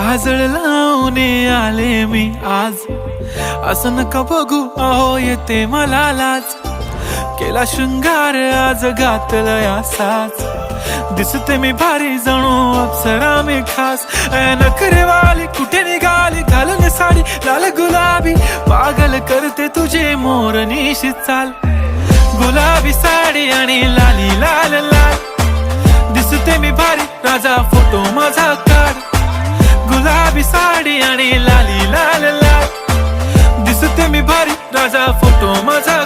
काजळ लावून आले मी आज, असं नका बघू अहो येते मला लाज. केला शृंगार आज घातला साज, दिसते मी भारी जणू अप्सरा मी खास. नखरेवाली कुठे निघाली घालून साडी लाल गुलाबी, पागल करते तुझे मोरनीशी चाल. गुलाबी साडी आणि लाली लाल लाल, दिसते मी भारी राजा फोटो माझा काढ. गुलाबी साडी आणि लाली लाल लाल, दिसते मी भारी राजा फोटो माझा